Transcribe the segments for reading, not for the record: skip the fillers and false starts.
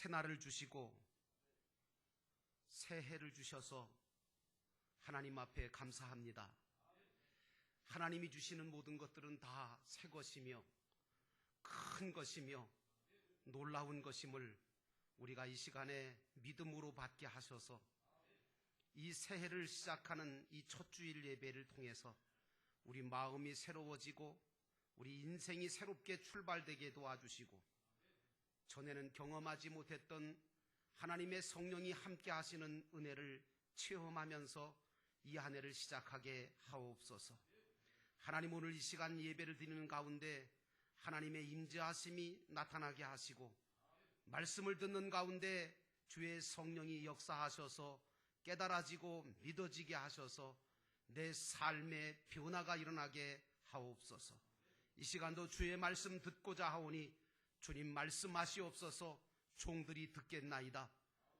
새날을 주시고 새해를 주셔서 하나님 앞에 감사합니다. 하나님이 주시는 모든 것들은 다 새 것이며 큰 것이며 놀라운 것임을 우리가 이 시간에 믿음으로 받게 하셔서 이 새해를 시작하는 이 첫 주일 예배를 통해서 우리 마음이 새로워지고 우리 인생이 새롭게 출발되게 도와주시고 전에는 경험하지 못했던 하나님의 성령이 함께 하시는 은혜를 체험하면서 이 한 해를 시작하게 하옵소서. 하나님, 오늘 이 시간 예배를 드리는 가운데 하나님의 임재하심이 나타나게 하시고 말씀을 듣는 가운데 주의 성령이 역사하셔서 깨달아지고 믿어지게 하셔서 내 삶의 변화가 일어나게 하옵소서. 이 시간도 주의 말씀 듣고자 하오니 주님 말씀하시옵소서. 종들이 듣겠나이다.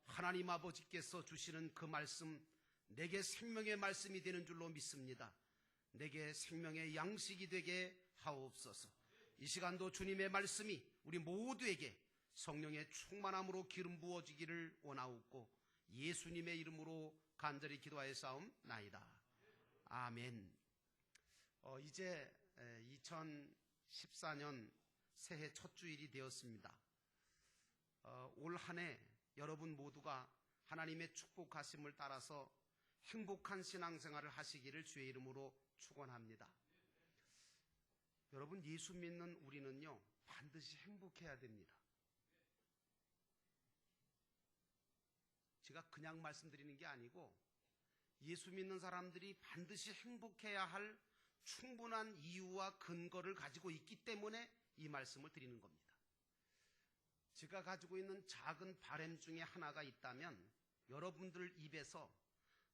하나님 아버지께서 주시는 그 말씀 내게 생명의 말씀이 되는 줄로 믿습니다. 내게 생명의 양식이 되게 하옵소서. 이 시간도 주님의 말씀이 우리 모두에게 성령의 충만함으로 기름 부어지기를 원하옵고 예수님의 이름으로 간절히 기도하였사옵나이다. 아멘. 이제 2014년 새해 첫 주일이 되었습니다. 올 한 해 여러분 모두가 하나님의 축복하심을 따라서 행복한 신앙생활을 하시기를 주의 이름으로 축원합니다. 여러분, 예수 믿는 우리는요 반드시 행복해야 됩니다. 제가 그냥 말씀드리는 게 아니고 예수 믿는 사람들이 반드시 행복해야 할 충분한 이유와 근거를 가지고 있기 때문에 이 말씀을 드리는 겁니다. 제가 가지고 있는 작은 바람 중에 하나가 있다면 여러분들 입에서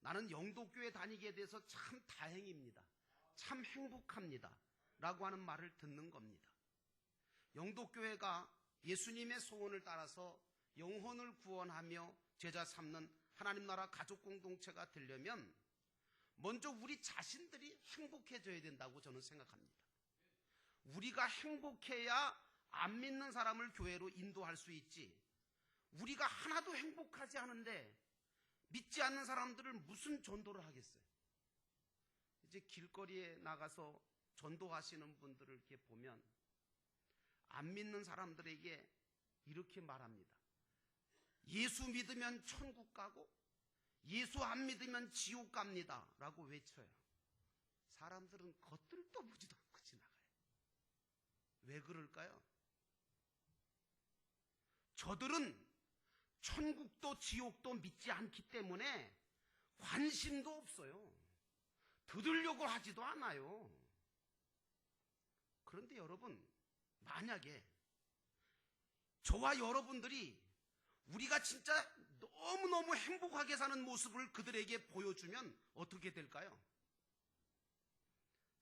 나는 영도교회 다니게 돼서 참 다행입니다, 참 행복합니다 라고 하는 말을 듣는 겁니다. 영도교회가 예수님의 소원을 따라서 영혼을 구원하며 제자 삼는 하나님 나라 가족 공동체가 되려면 먼저 우리 자신들이 행복해져야 된다고 저는 생각합니다. 우리가 행복해야 안 믿는 사람을 교회로 인도할 수 있지, 우리가 하나도 행복하지 않은데 믿지 않는 사람들을 무슨 전도를 하겠어요? 이제 길거리에 나가서 전도하시는 분들을 이렇게 보면 안 믿는 사람들에게 이렇게 말합니다. 예수 믿으면 천국 가고 예수 안 믿으면 지옥 갑니다 라고 외쳐요. 사람들은 겉들도 보지도 않고 지나가요. 왜 그럴까요? 저들은 천국도 지옥도 믿지 않기 때문에 관심도 없어요. 들으려고 하지도 않아요. 그런데 여러분, 만약에 저와 여러분들이 우리가 진짜 너무너무 행복하게 사는 모습을 그들에게 보여주면 어떻게 될까요?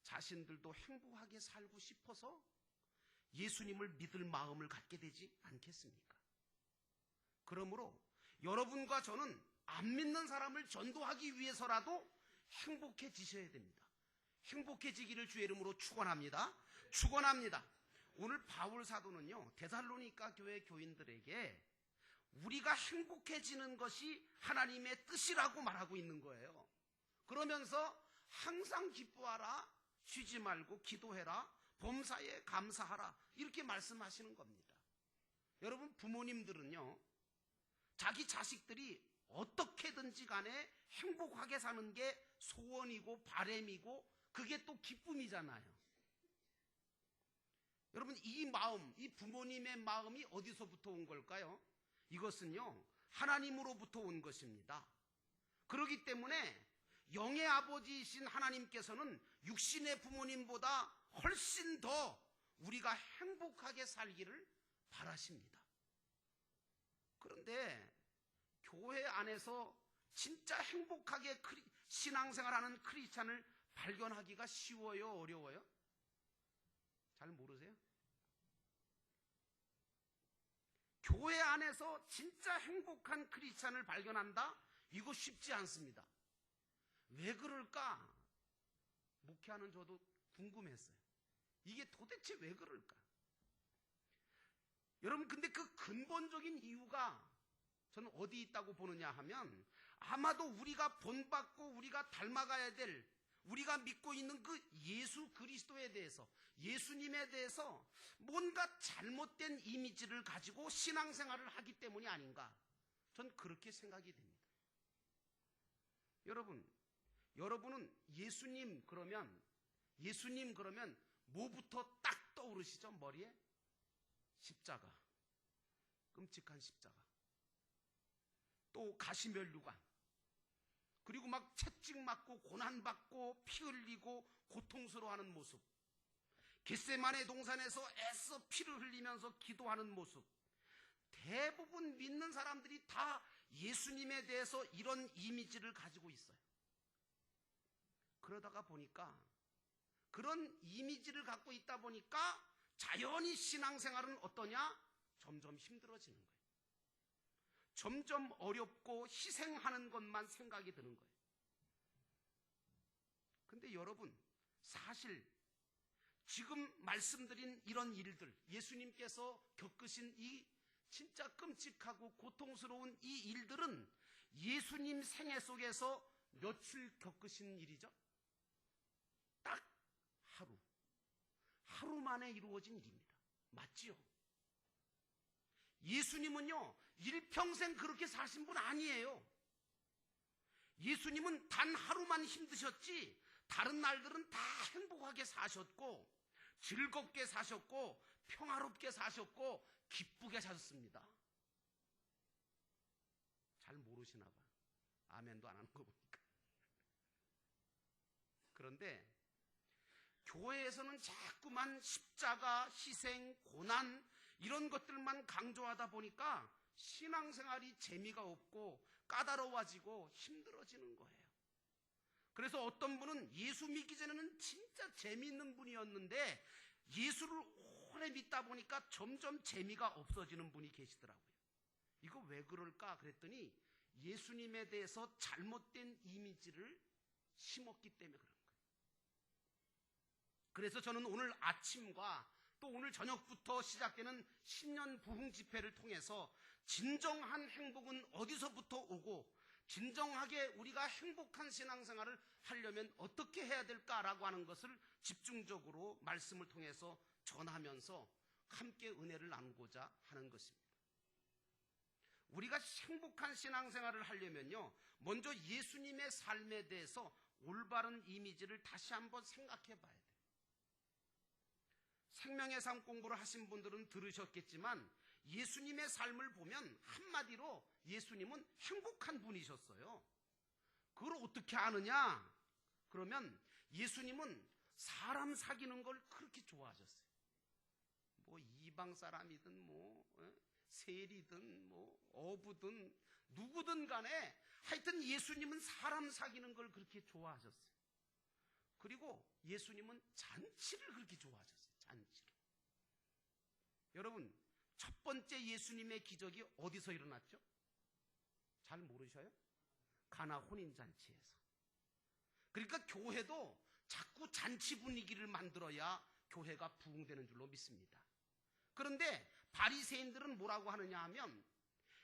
자신들도 행복하게 살고 싶어서 예수님을 믿을 마음을 갖게 되지 않겠습니까? 그러므로 여러분과 저는 안 믿는 사람을 전도하기 위해서라도 행복해지셔야 됩니다. 행복해지기를 주의 이름으로 축원합니다. 축원합니다. 오늘 바울 사도는요 데살로니가 교회 교인들에게 우리가 행복해지는 것이 하나님의 뜻이라고 말하고 있는 거예요. 그러면서 항상 기뻐하라, 쉬지 말고 기도해라, 범사에 감사하라, 이렇게 말씀하시는 겁니다. 여러분, 부모님들은요 자기 자식들이 어떻게든지 간에 행복하게 사는 게 소원이고 바람이고 그게 또 기쁨이잖아요. 여러분, 이 마음, 이 부모님의 마음이 어디서부터 온 걸까요? 이것은요 하나님으로부터 온 것입니다. 그렇기 때문에 영의 아버지이신 하나님께서는 육신의 부모님보다 훨씬 더 우리가 행복하게 살기를 바라십니다. 그런데 교회 안에서 진짜 행복하게 신앙생활하는 크리스찬을 발견하기가 쉬워요, 어려워요? 잘 모르세요? 교회 안에서 진짜 행복한 크리스찬을 발견한다? 이거 쉽지 않습니다. 왜 그럴까? 목회하는 저도 궁금했어요. 이게 도대체 왜 그럴까? 여러분, 근데 그 근본적인 이유가 저는 어디 있다고 보느냐 하면, 아마도 우리가 본받고 우리가 닮아가야 될, 우리가 믿고 있는 그 예수 그리스도에 대해서, 예수님에 대해서 뭔가 잘못된 이미지를 가지고 신앙생활을 하기 때문이 아닌가, 전 그렇게 생각이 됩니다. 여러분은 예수님 그러면 뭐부터 딱 떠오르시죠? 머리에? 십자가, 끔찍한 십자가, 또 가시면류관, 그리고 막 채찍 맞고 고난받고 피 흘리고 고통스러워하는 모습, 겟세마네 동산에서 애써 피를 흘리면서 기도하는 모습, 대부분 믿는 사람들이 다 예수님에 대해서 이런 이미지를 가지고 있어요. 그러다가 보니까, 그런 이미지를 갖고 있다 보니까 자연히 신앙생활은 어떠냐? 점점 힘들어지는 거예요. 점점 어렵고 희생하는 것만 생각이 드는 거예요. 근데 여러분, 사실 지금 말씀드린 이런 일들, 예수님께서 겪으신 이 진짜 끔찍하고 고통스러운 이 일들은 예수님 생애 속에서 며칠 겪으신 일이죠? 딱 하루 만에 이루어진 일입니다. 맞지요? 예수님은요, 일평생 그렇게 사신 분 아니에요. 예수님은 단 하루만 힘드셨지 다른 날들은 다 행복하게 사셨고, 즐겁게 사셨고, 평화롭게 사셨고, 기쁘게 사셨습니다. 잘 모르시나 봐. 아멘도 안 하는 거 보니까. 그런데 교회에서는 자꾸만 십자가, 희생, 고난 이런 것들만 강조하다 보니까 신앙생활이 재미가 없고 까다로워지고 힘들어지는 거예요. 그래서 어떤 분은 예수 믿기 전에는 진짜 재미있는 분이었는데 예수를 오래 믿다 보니까 점점 재미가 없어지는 분이 계시더라고요. 이거 왜 그럴까 그랬더니 예수님에 대해서 잘못된 이미지를 심었기 때문에 그런 거예요. 그래서 저는 오늘 아침과 또 오늘 저녁부터 시작되는 신년 부흥 집회를 통해서 진정한 행복은 어디서부터 오고 진정하게 우리가 행복한 신앙생활을 하려면 어떻게 해야 될까라고 하는 것을 집중적으로 말씀을 통해서 전하면서 함께 은혜를 나누고자 하는 것입니다. 우리가 행복한 신앙생활을 하려면요, 먼저 예수님의 삶에 대해서 올바른 이미지를 다시 한번 생각해 봐야 돼요. 생명의 삶 공부를 하신 분들은 들으셨겠지만 예수님의 삶을 보면 한마디로 예수님은 행복한 분이셨어요. 그걸 어떻게 아느냐? 그러면 예수님은 사람 사귀는 걸 그렇게 좋아하셨어요. 뭐 이방 사람이든 세리든 어부든 누구든 간에 하여튼 예수님은 사람 사귀는 걸 그렇게 좋아하셨어요. 그리고 예수님은 잔치를 그렇게 좋아하셨어요. 잔치를. 여러분, 첫 번째 예수님의 기적이 어디서 일어났죠? 잘 모르셔요? 가나 혼인잔치에서. 그러니까 교회도 자꾸 잔치 분위기를 만들어야 교회가 부흥되는 줄로 믿습니다. 그런데 바리새인들은 뭐라고 하느냐 하면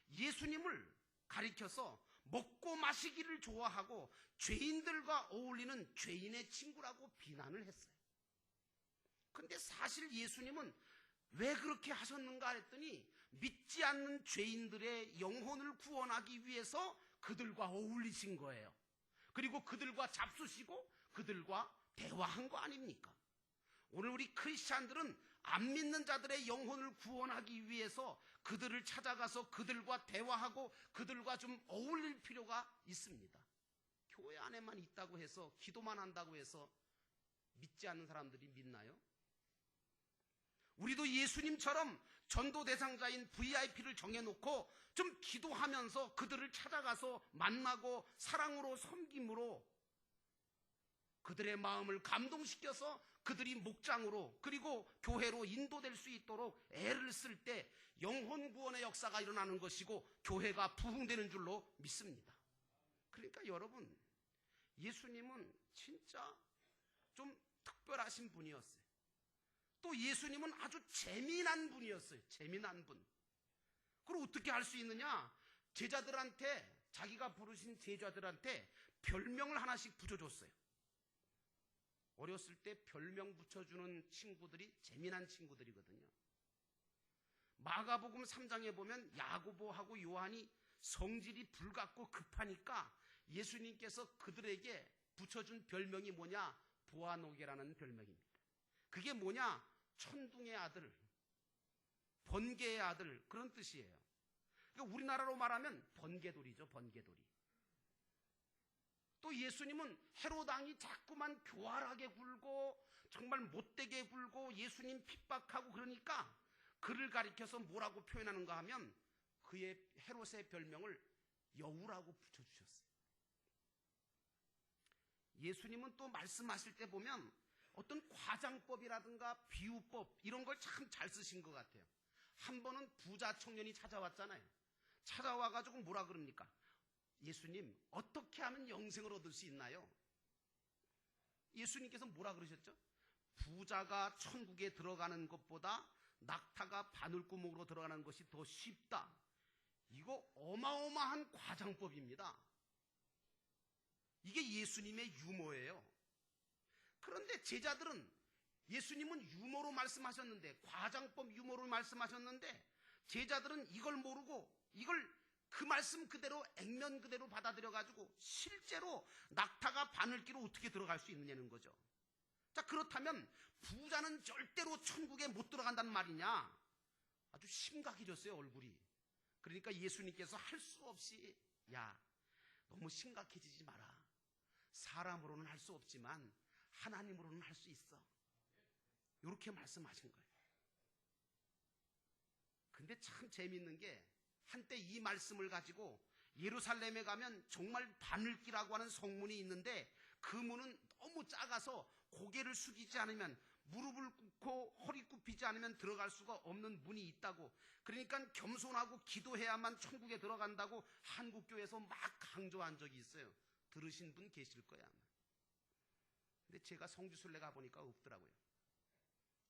예수님을 가리켜서 먹고 마시기를 좋아하고 죄인들과 어울리는 죄인의 친구라고 비난을 했어요. 그런데 사실 예수님은 왜 그렇게 하셨는가 했더니 믿지 않는 죄인들의 영혼을 구원하기 위해서 그들과 어울리신 거예요. 그리고 그들과 잡수시고 그들과 대화한 거 아닙니까? 오늘 우리 크리스찬들은 안 믿는 자들의 영혼을 구원하기 위해서 그들을 찾아가서 그들과 대화하고 그들과 좀 어울릴 필요가 있습니다. 교회 안에만 있다고 해서 기도만 한다고 해서 믿지 않는 사람들이 믿나요? 우리도 예수님처럼 전도 대상자인 VIP를 정해놓고 좀 기도하면서 그들을 찾아가서 만나고 사랑으로 섬김으로 그들의 마음을 감동시켜서 그들이 목장으로 그리고 교회로 인도될 수 있도록 애를 쓸 때 영혼 구원의 역사가 일어나는 것이고 교회가 부흥되는 줄로 믿습니다. 그러니까 여러분, 예수님은 진짜 좀 특별하신 분이었어요. 또 예수님은 아주 재미난 분이었어요. 재미난 분. 그걸 어떻게 할 수 있느냐? 제자들한테, 자기가 부르신 제자들한테 별명을 하나씩 붙여줬어요. 어렸을 때 별명 붙여주는 친구들이 재미난 친구들이거든요. 마가복음 3장에 보면 야고보하고 요한이 성질이 불같고 급하니까 예수님께서 그들에게 붙여준 별명이 뭐냐? 보아노게라는 별명입니다. 그게 뭐냐? 천둥의 아들, 번개의 아들, 그런 뜻이에요. 그러니까 우리나라로 말하면 번개돌이죠, 번개돌이. 또 예수님은 헤롯 왕이 자꾸만 교활하게 굴고 정말 못되게 굴고 예수님 핍박하고 그러니까 그를 가리켜서 뭐라고 표현하는가 하면 그의 헤롯의 별명을 여우라고 붙여주셨어요. 예수님은 또 말씀하실 때 보면 어떤 과장법이라든가 비유법 이런 걸 참 잘 쓰신 것 같아요. 한 번은 부자 청년이 찾아왔잖아요. 찾아와가지고 뭐라 그럽니까? 예수님, 어떻게 하면 영생을 얻을 수 있나요? 예수님께서 뭐라 그러셨죠? 부자가 천국에 들어가는 것보다 낙타가 바늘구멍으로 들어가는 것이 더 쉽다. 이거 어마어마한 과장법입니다. 이게 예수님의 유머예요. 그런데 제자들은 예수님은 유머로 말씀하셨는데, 과장법 유머로 말씀하셨는데, 제자들은 이걸 모르고 이걸 그 말씀 그대로 액면 그대로 받아들여가지고 실제로 낙타가 바늘기로 어떻게 들어갈 수 있느냐는 거죠. 자, 그렇다면 부자는 절대로 천국에 못 들어간다는 말이냐? 아주 심각해졌어요, 얼굴이. 그러니까 예수님께서 할 수 없이, 야, 너무 심각해지지 마라. 사람으로는 할 수 없지만 하나님으로는 할 수 있어. 이렇게 말씀하신 거예요. 근데 참 재미있는 게 한때 이 말씀을 가지고 예루살렘에 가면 정말 바늘기라고 하는 성문이 있는데 그 문은 너무 작아서 고개를 숙이지 않으면, 무릎을 꿇고 허리 굽히지 않으면 들어갈 수가 없는 문이 있다고. 그러니까 겸손하고 기도해야만 천국에 들어간다고 한국교회에서 막 강조한 적이 있어요. 들으신 분 계실 거야 아마. 근데 제가 성지순례 가보니까 없더라고요.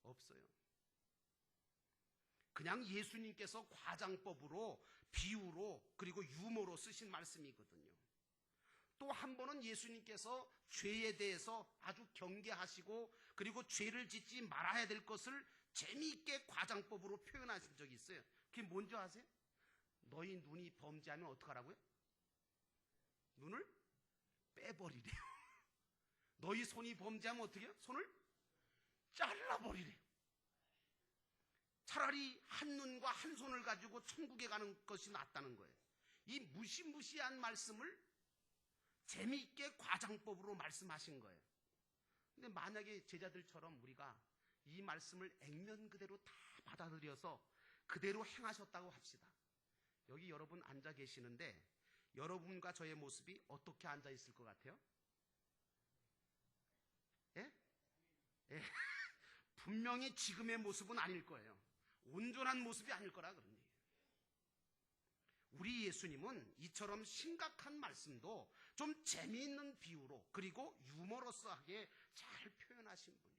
없어요. 그냥 예수님께서 과장법으로, 비유로, 그리고 유머로 쓰신 말씀이거든요. 또 한 번은 예수님께서 죄에 대해서 아주 경계하시고 그리고 죄를 짓지 말아야 될 것을 재미있게 과장법으로 표현하신 적이 있어요. 그게 뭔지 아세요? 너희 눈이 범죄하면 어떡하라고요? 눈을 빼버리래요. 너희 손이 범죄하면 어떻게 해요? 손을 잘라버리래요. 차라리 한 눈과 한 손을 가지고 천국에 가는 것이 낫다는 거예요. 이 무시무시한 말씀을 재미있게 과장법으로 말씀하신 거예요. 근데 만약에 제자들처럼 우리가 이 말씀을 액면 그대로 다 받아들여서 그대로 행하셨다고 합시다. 여기 여러분 앉아 계시는데 여러분과 저의 모습이 어떻게 앉아 있을 것 같아요? 예? 예. 분명히 지금의 모습은 아닐 거예요. 온전한 모습이 아닐 거라 그런 얘기예요. 우리 예수님은 이처럼 심각한 말씀도 좀 재미있는 비유로 그리고 유머러스하게 잘 표현하신 분이에요.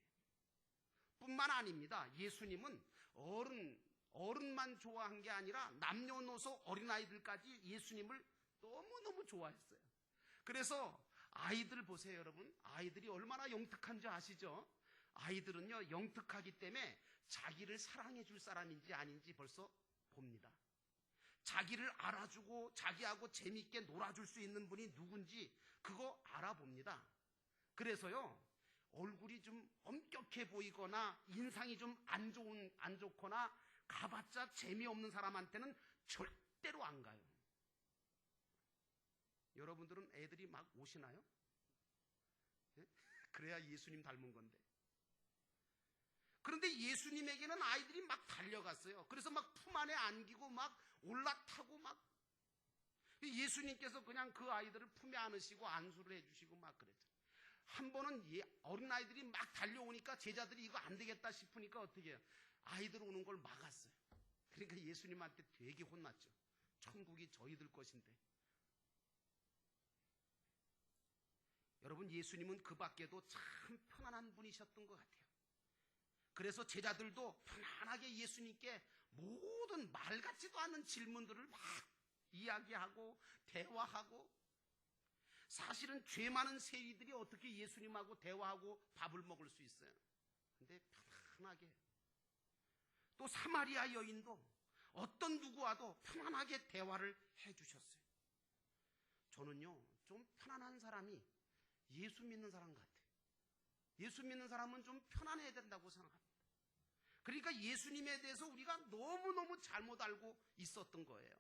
뿐만 아닙니다. 예수님은 어른만 좋아한 게 아니라 남녀노소 어린아이들까지 예수님을 너무너무 좋아했어요. 그래서 아이들 보세요, 여러분. 아이들이 얼마나 영특한지 아시죠? 아이들은요, 영특하기 때문에 자기를 사랑해 줄 사람인지 아닌지 벌써 봅니다. 자기를 알아주고 자기하고 재미있게 놀아줄 수 있는 분이 누군지 그거 알아봅니다. 그래서요, 얼굴이 좀 엄격해 보이거나 인상이 좀 안 좋거나 가봤자 재미없는 사람한테는 절대로 안 가요. 여러분들은 애들이 막 오시나요? 예? 그래야 예수님 닮은 건데. 그런데 예수님에게는 아이들이 막 달려갔어요. 그래서 막 품 안에 안기고 막 올라타고 막. 예수님께서 그냥 그 아이들을 품에 안으시고 안수를 해주시고 막 그랬죠. 한 번은 어린아이들이 막 달려오니까 제자들이 이거 안 되겠다 싶으니까 어떻게 해요? 아이들 오는 걸 막았어요. 그러니까 예수님한테 되게 혼났죠. 천국이 저희들 것인데. 여러분, 예수님은 그 밖에도 참 편안한 분이셨던 것 같아요. 그래서 제자들도 편안하게 예수님께 모든 말 같지도 않은 질문들을 막 이야기하고 대화하고, 사실은 죄 많은 세리들이 어떻게 예수님하고 대화하고 밥을 먹을 수 있어요? 근데 편안하게, 또 사마리아 여인도 어떤 누구와도 편안하게 대화를 해주셨어요. 저는요, 좀 편안한 사람이 예수 믿는 사람 같아요. 예수 믿는 사람은 좀 편안해야 된다고 생각합니다. 그러니까 예수님에 대해서 우리가 너무너무 잘못 알고 있었던 거예요.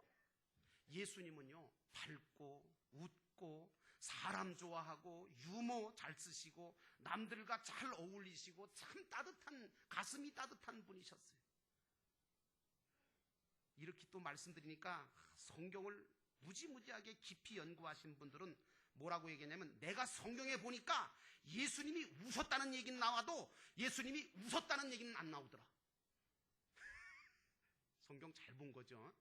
예수님은요, 밝고 웃고 사람 좋아하고 유머 잘 쓰시고 남들과 잘 어울리시고 참 따뜻한, 가슴이 따뜻한 분이셨어요. 이렇게 또 말씀드리니까 성경을 무지무지하게 깊이 연구하신 분들은 뭐라고 얘기하냐면, 내가 성경에 보니까 예수님이 우셨다는 얘기는 나와도 예수님이 웃었다는 얘기는 안 나오더라. 성경 잘 본 거죠.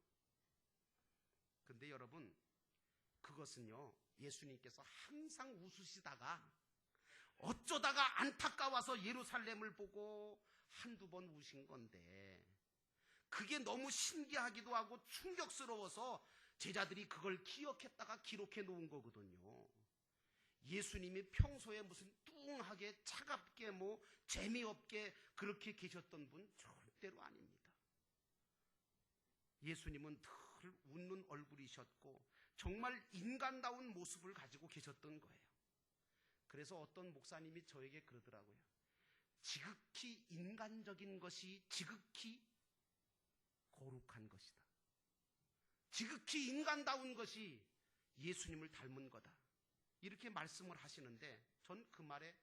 근데 여러분, 그것은요, 예수님께서 항상 웃으시다가 어쩌다가 안타까워서 예루살렘을 보고 한두 번 우신 건데, 그게 너무 신기하기도 하고 충격스러워서 제자들이 그걸 기억했다가 기록해 놓은 거거든요. 예수님이 평소에 무슨 뚱하게 차갑게 뭐 재미없게 그렇게 계셨던 분 절대로 아닙니다. 예수님은 늘 웃는 얼굴이셨고 정말 인간다운 모습을 가지고 계셨던 거예요. 그래서 어떤 목사님이 저에게 그러더라고요. 지극히 인간적인 것이 지극히 거룩한 것이다. 지극히 인간다운 것이 예수님을 닮은 거다. 이렇게 말씀을 하시는데 전 그 말에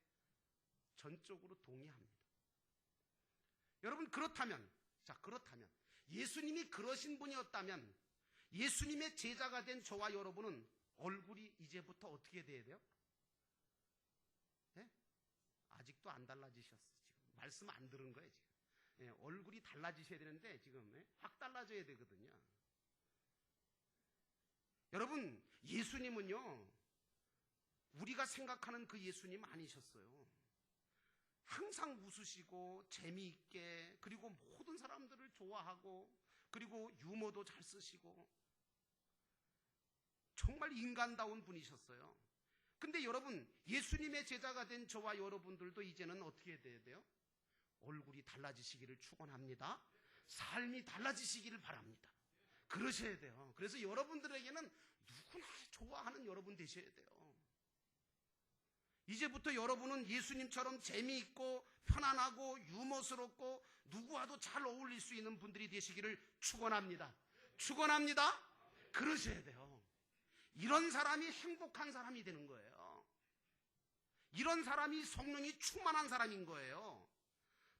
전적으로 동의합니다. 여러분, 그렇다면 예수님이 그러신 분이었다면 예수님의 제자가 된 저와 여러분은 얼굴이 이제부터 어떻게 돼야 돼요? 네? 아직도 안 달라지셨어요. 지금 말씀 안 들은 거예요. 지금. 네, 얼굴이 달라지셔야 되는데 지금 확 달라져야 되거든요. 여러분, 예수님은요, 우리가 생각하는 그 예수님 아니셨어요. 항상 웃으시고 재미있게, 그리고 모든 사람들을 좋아하고, 그리고 유머도 잘 쓰시고 정말 인간다운 분이셨어요. 근데 여러분, 예수님의 제자가 된 저와 여러분들도 이제는 어떻게 돼야 돼요? 얼굴이 달라지시기를 축원합니다. 삶이 달라지시기를 바랍니다. 그러셔야 돼요. 그래서 여러분들에게는 누구나 좋아하는 여러분 되셔야 돼요. 이제부터 여러분은 예수님처럼 재미있고 편안하고 유머스럽고 누구와도 잘 어울릴 수 있는 분들이 되시기를 축원합니다. 축원합니다. 그러셔야 돼요. 이런 사람이 행복한 사람이 되는 거예요. 이런 사람이 성령이 충만한 사람인 거예요.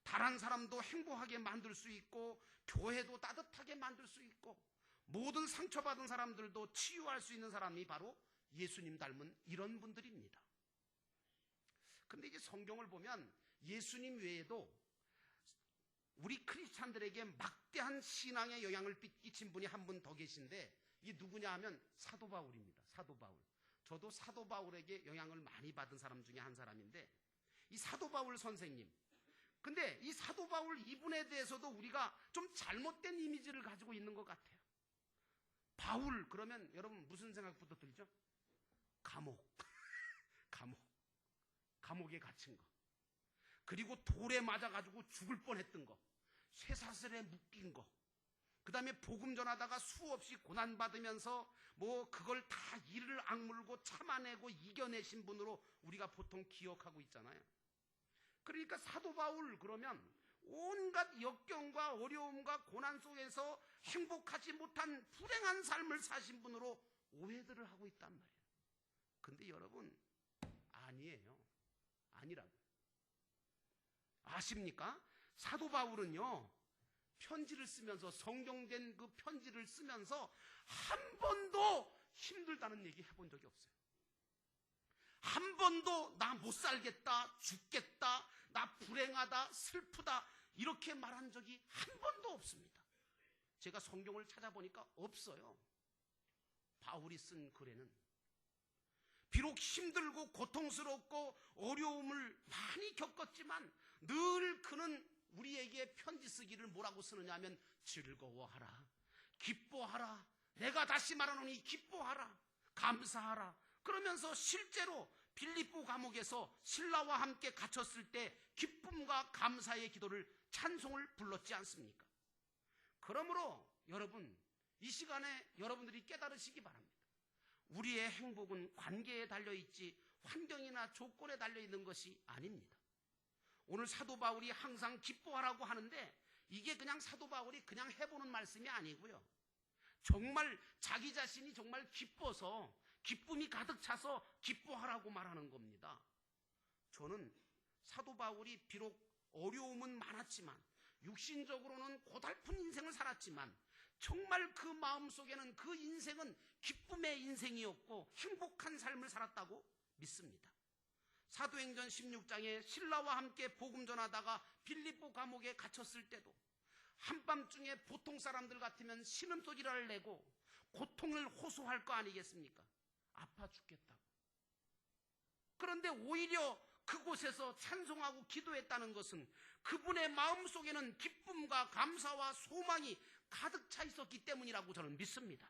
다른 사람도 행복하게 만들 수 있고 교회도 따뜻하게 만들 수 있고 모든 상처받은 사람들도 치유할 수 있는 사람이 바로 예수님 닮은 이런 분들입니다. 근데 이제 성경을 보면 예수님 외에도 우리 크리스찬들에게 막대한 신앙의 영향을 끼친 분이 한 분 더 계신데, 이게 누구냐 하면 사도 바울입니다. 사도 바울. 저도 사도 바울에게 영향을 많이 받은 사람 중에 한 사람인데, 이 사도 바울 선생님, 근데 이 사도 바울 이분에 대해서도 우리가 좀 잘못된 이미지를 가지고 있는 것 같아요. 바울 그러면 여러분 무슨 생각부터 들죠? 감옥. 감옥에 갇힌 거, 그리고 돌에 맞아가지고 죽을 뻔했던 거, 쇠사슬에 묶인 거, 그 다음에 복음 전하다가 수없이 고난받으면서 뭐 그걸 다 이를 악물고 참아내고 이겨내신 분으로 우리가 보통 기억하고 있잖아요. 그러니까 사도 바울 그러면 온갖 역경과 어려움과 고난 속에서 행복하지 못한 불행한 삶을 사신 분으로 오해들을 하고 있단 말이에요. 근데 여러분, 아니에요. 아니라고요. 아십니까? 사도 바울은요, 편지를 쓰면서, 성경된 그 편지를 쓰면서 한 번도 힘들다는 얘기 해본 적이 없어요. 한 번도 나 못 살겠다, 죽겠다, 나 불행하다, 슬프다 이렇게 말한 적이 한 번도 없습니다. 제가 성경을 찾아보니까 없어요. 바울이 쓴 글에는. 비록 힘들고 고통스럽고 어려움을 많이 겪었지만 늘 그는 우리에게 편지 쓰기를 뭐라고 쓰느냐 하면 즐거워하라, 기뻐하라, 내가 다시 말하노니 기뻐하라, 감사하라. 그러면서 실제로 빌립보 감옥에서 신라와 함께 갇혔을 때 기쁨과 감사의 기도를, 찬송을 불렀지 않습니까? 그러므로 여러분, 이 시간에 여러분들이 깨달으시기 바랍니다. 우리의 행복은 관계에 달려있지 환경이나 조건에 달려있는 것이 아닙니다. 오늘 사도 바울이 항상 기뻐하라고 하는데 이게 그냥 사도 바울이 그냥 해보는 말씀이 아니고요. 정말 자기 자신이 정말 기뻐서, 기쁨이 가득 차서 기뻐하라고 말하는 겁니다. 저는 사도 바울이 비록 어려움은 많았지만, 육신적으로는 고달픈 인생을 살았지만 정말 그 마음속에는 그 인생은 기쁨의 인생이었고 행복한 삶을 살았다고 믿습니다. 사도행전 16장에 신라와 함께 복음 전하다가 빌립보 감옥에 갇혔을 때도 한밤중에 보통 사람들 같으면 신음소리를 내고 고통을 호소할 거 아니겠습니까? 아파 죽겠다고. 그런데 오히려 그곳에서 찬송하고 기도했다는 것은 그분의 마음속에는 기쁨과 감사와 소망이 가득 차 있었기 때문이라고 저는 믿습니다.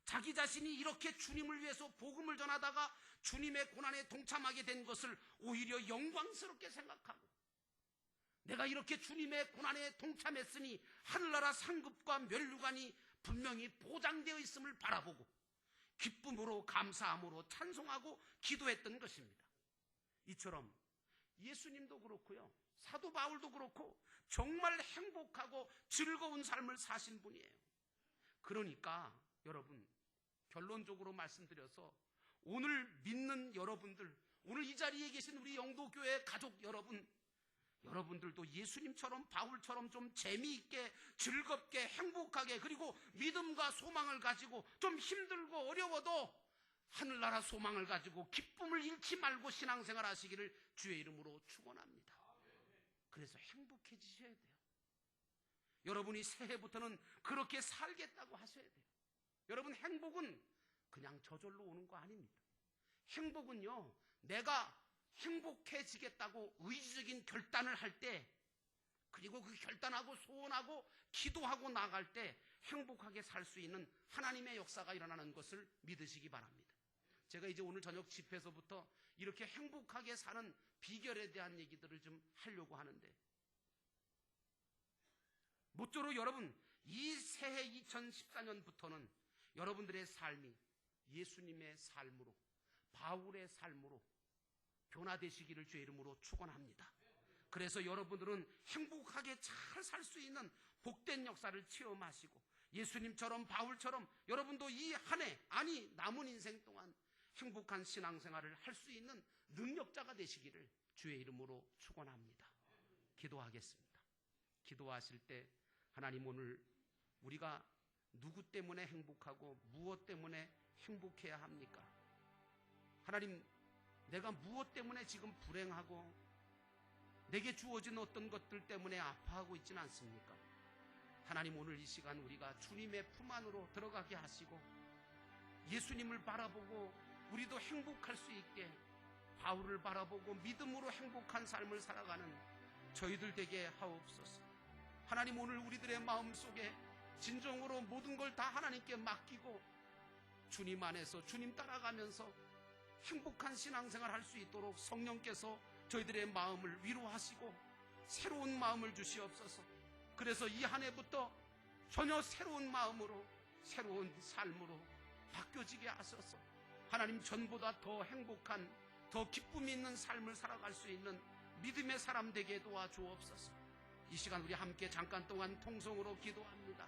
자기 자신이 이렇게 주님을 위해서 복음을 전하다가 주님의 고난에 동참하게 된 것을 오히려 영광스럽게 생각하고, 내가 이렇게 주님의 고난에 동참했으니 하늘나라 상급과 면류관이 분명히 보장되어 있음을 바라보고 기쁨으로, 감사함으로 찬송하고 기도했던 것입니다. 이처럼 예수님도 그렇고요, 사도 바울도 그렇고 정말 행복하고 즐거운 삶을 사신 분이에요. 그러니까 여러분, 결론적으로 말씀드려서 오늘 믿는 여러분들, 오늘 이 자리에 계신 우리 영도교회 가족 여러분, 여러분들도 예수님처럼 바울처럼 좀 재미있게, 즐겁게, 행복하게, 그리고 믿음과 소망을 가지고 좀 힘들고 어려워도 하늘나라 소망을 가지고 기쁨을 잃지 말고 신앙생활 하시기를 주의 이름으로 축원합니다. 그래서 행복해지셔야 돼요. 여러분이 새해부터는 그렇게 살겠다고 하셔야 돼요. 여러분, 행복은 그냥 저절로 오는 거 아닙니다. 행복은요, 내가 행복해지겠다고 의지적인 결단을 할 때, 그리고 그 결단하고 소원하고 기도하고 나갈 때 행복하게 살 수 있는 하나님의 역사가 일어나는 것을 믿으시기 바랍니다. 제가 이제 오늘 저녁 집회에서부터 이렇게 행복하게 사는 비결에 대한 얘기들을 좀 하려고 하는데, 모쪼록 여러분, 이 새해 2014년부터는 여러분들의 삶이 예수님의 삶으로, 바울의 삶으로 변화되시기를 주의 이름으로 축원합니다. 그래서 여러분들은 행복하게 잘 살 수 있는 복된 역사를 체험하시고 예수님처럼 바울처럼 여러분도 이 한 해, 아니 남은 인생 동안 행복한 신앙생활을 할 수 있는 능력자가 되시기를 주의 이름으로 축원합니다. 기도하겠습니다. 기도하실 때 하나님, 오늘 우리가 누구 때문에 행복하고 무엇 때문에 행복해야 합니까? 하나님, 내가 무엇 때문에 지금 불행하고 내게 주어진 어떤 것들 때문에 아파하고 있지는 않습니까? 하나님, 오늘 이 시간 우리가 주님의 품 안으로 들어가게 하시고 예수님을 바라보고 우리도 행복할 수 있게, 바울을 바라보고 믿음으로 행복한 삶을 살아가는 저희들 되게 하옵소서. 하나님, 오늘 우리들의 마음속에 진정으로 모든 걸 다 하나님께 맡기고 주님 안에서 주님 따라가면서 행복한 신앙생활 할 수 있도록 성령께서 저희들의 마음을 위로하시고 새로운 마음을 주시옵소서. 그래서 이 한 해부터 전혀 새로운 마음으로, 새로운 삶으로 바뀌어지게 하소서. 하나님, 전보다 더 행복한, 더 기쁨이 있는 삶을 살아갈 수 있는 믿음의 사람 되게 도와주옵소서. 이 시간 우리 함께 잠깐 동안 통성으로 기도합니다.